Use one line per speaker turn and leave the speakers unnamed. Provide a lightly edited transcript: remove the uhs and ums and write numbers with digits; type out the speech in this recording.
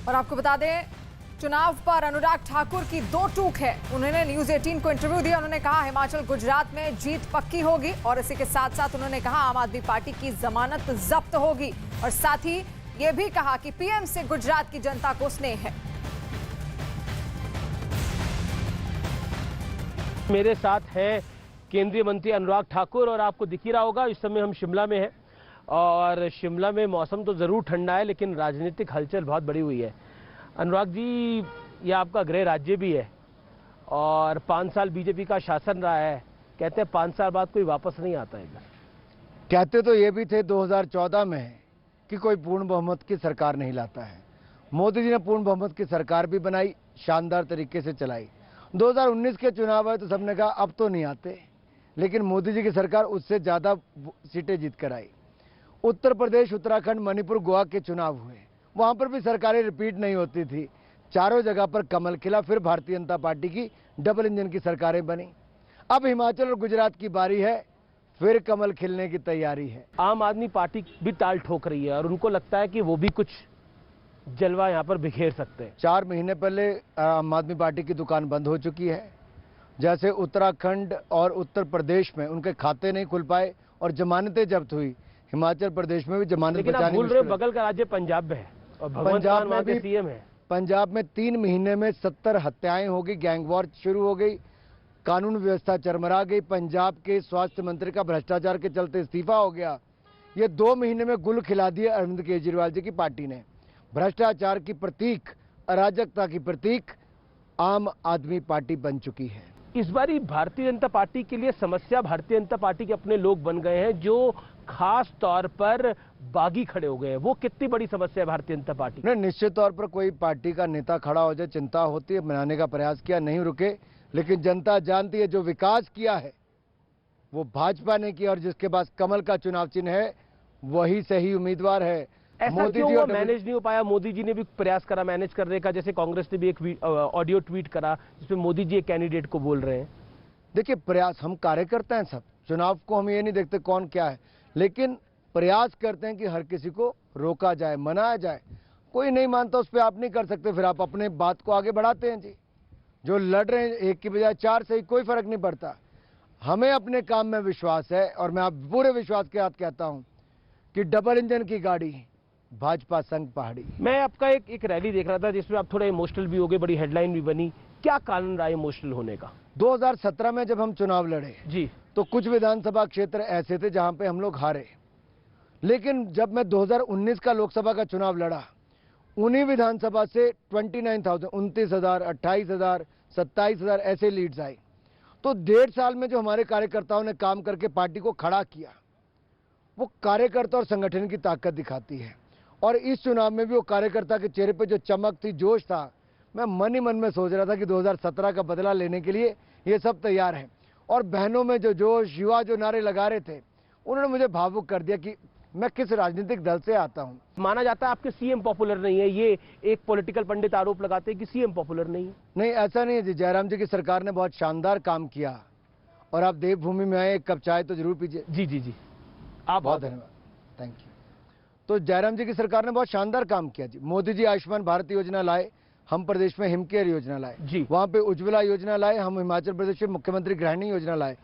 और आपको बता दें, चुनाव पर अनुराग ठाकुर की दो टूक है। उन्होंने न्यूज 18 को इंटरव्यू दिया। उन्होंने कहा हिमाचल गुजरात में जीत पक्की होगी और इसी के साथ साथ उन्होंने कहा आम आदमी पार्टी की जमानत जब्त होगी और साथ ही यह भी कहा कि पीएम से गुजरात की जनता को स्नेह है।
मेरे साथ हैं केंद्रीय मंत्री अनुराग ठाकुर और आपको दिख ही रहा होगा इस समय हम शिमला में हैं और शिमला में मौसम तो ज़रूर ठंडा है लेकिन राजनीतिक हलचल बहुत बढ़ी हुई है। अनुराग जी, ये आपका गृह राज्य भी है और 5 साल बीजेपी का शासन रहा है। कहते हैं 5 साल बाद कोई वापस नहीं आता है इधर।
कहते तो ये भी थे 2014 में कि कोई पूर्ण बहुमत की सरकार नहीं लाता है। मोदी जी ने पूर्ण बहुमत की सरकार भी बनाई, शानदार तरीके से चलाई। 2019 के चुनाव आए तो सबने कहा अब तो नहीं आते, लेकिन मोदी जी की सरकार उससे ज़्यादा सीटें जीत कर आई। उत्तर प्रदेश, उत्तराखंड, मणिपुर, गोवा के चुनाव हुए, वहाँ पर भी सरकारें रिपीट नहीं होती थी। चारों जगह पर कमल खिला, फिर भारतीय जनता पार्टी की डबल इंजन की सरकारें बनी। अब हिमाचल और गुजरात की बारी है, फिर कमल खिलने की तैयारी है।
आम आदमी पार्टी भी ताल ठोक रही है और उनको लगता है कि वो भी कुछ जलवा यहाँ पर बिखेर सकते हैं।
4 महीने पहले आम आदमी पार्टी की दुकान बंद हो चुकी है। जैसे उत्तराखंड और उत्तर प्रदेश में उनके खाते नहीं खुल पाए और जमानतें जब्त हुई, हिमाचल प्रदेश में भी जमानत
लेकिन आप
बचानी
भूल रहे
मुश्किल है।
बगल का राज्य पंजाब में है और भगवंत
पंजाब
मान
में
वहाँ के
भी
सीएम है।
पंजाब में 3 महीने में 70 हत्याएं हो गई, गैंग वॉर शुरू हो गई, कानून व्यवस्था चरमरा गई। पंजाब के स्वास्थ्य मंत्री का भ्रष्टाचार के चलते इस्तीफा हो गया। ये 2 महीने में गुल खिला दिए अरविंद केजरीवाल जी की पार्टी ने। भ्रष्टाचार की प्रतीक, अराजकता की प्रतीक आम आदमी पार्टी बन चुकी है।
इस बारी भारतीय जनता पार्टी के लिए समस्या भारतीय जनता पार्टी के अपने लोग बन गए हैं जो खास तौर पर बागी खड़े हो गए हैं। वो कितनी बड़ी समस्या है भारतीय जनता पार्टी?
नहीं, निश्चित तौर पर कोई पार्टी का नेता खड़ा हो जाए चिंता होती है, बनाने का प्रयास किया, नहीं रुके। लेकिन जनता जानती है जो विकास किया है वो भाजपा ने किया और जिसके पास कमल का चुनाव चिन्ह है वही सही उम्मीदवार है।
ऐसा क्यों हुआ मैनेज नहीं हो पाया? मोदी जी ने भी प्रयास करा मैनेज करने का, जैसे कांग्रेस ने भी एक ऑडियो ट्वीट करा जिसमें मोदी जी एक कैंडिडेट को बोल रहे हैं।
देखिए, प्रयास हम कार्य करते हैं, सब चुनाव को हम ये नहीं देखते कौन क्या है, लेकिन प्रयास करते हैं कि हर किसी को रोका जाए, मनाया जाए। कोई नहीं मानता उस पर आप नहीं कर सकते, फिर आप अपने बात को आगे बढ़ाते हैं जी। जो लड़ रहे हैं 1 की बजाय 4 से ही कोई फर्क नहीं पड़ता। हमें अपने काम में विश्वास है और मैं आप पूरे विश्वास के साथ कहता हूं कि डबल इंजन की गाड़ी भाजपा संग पहाड़ी।
मैं आपका एक रैली देख रहा था जिसमें आप थोड़ा इमोशनल भी हो गए, बड़ी हेडलाइन भी बनी। क्या कारण रहा इमोशनल होने का?
2017 में जब हम चुनाव लड़े
जी,
तो कुछ विधानसभा क्षेत्र ऐसे थे जहां पे हम लोग हारे, लेकिन जब मैं 2019 का लोकसभा का चुनाव लड़ा, उन्हीं विधानसभा से 29,000, 29,000, 28,000, 27,000 ऐसे लीड्स आई। तो 1.5 साल में जो हमारे कार्यकर्ताओं ने काम करके पार्टी को खड़ा किया, वो कार्यकर्ता और संगठन की ताकत दिखाती है। और इस चुनाव में भी वो कार्यकर्ता के चेहरे पे जो चमक थी, जोश था, मैं मन ही मन में सोच रहा था कि 2017 का बदला लेने के लिए ये सब तैयार हैं। और बहनों में जो जोश, युवा जो नारे लगा रहे थे, उन्होंने मुझे भावुक कर दिया कि मैं किस राजनीतिक दल से आता हूं।
माना जाता है आपके सीएम पॉपुलर नहीं है, ये एक पॉलिटिकल पंडित आरोप लगाते हैं कि सीएम पॉपुलर नहीं है।
नहीं, ऐसा नहीं है जी। जयराम जी की सरकार ने बहुत शानदार काम किया और आप देवभूमि में आए, एक कप चाय तो जरूर पीजिए।
जी जी जी, आप
बहुत धन्यवाद, थैंक यू। तो जयराम जी की सरकार ने बहुत शानदार काम किया जी। मोदी जी आयुष्मान भारत योजना लाए, हम प्रदेश में हिमकेयर योजना लाए,
जी,
वहां पे उज्ज्वला योजना लाए, हम हिमाचल प्रदेश में मुख्यमंत्री गृहिणी योजना लाए।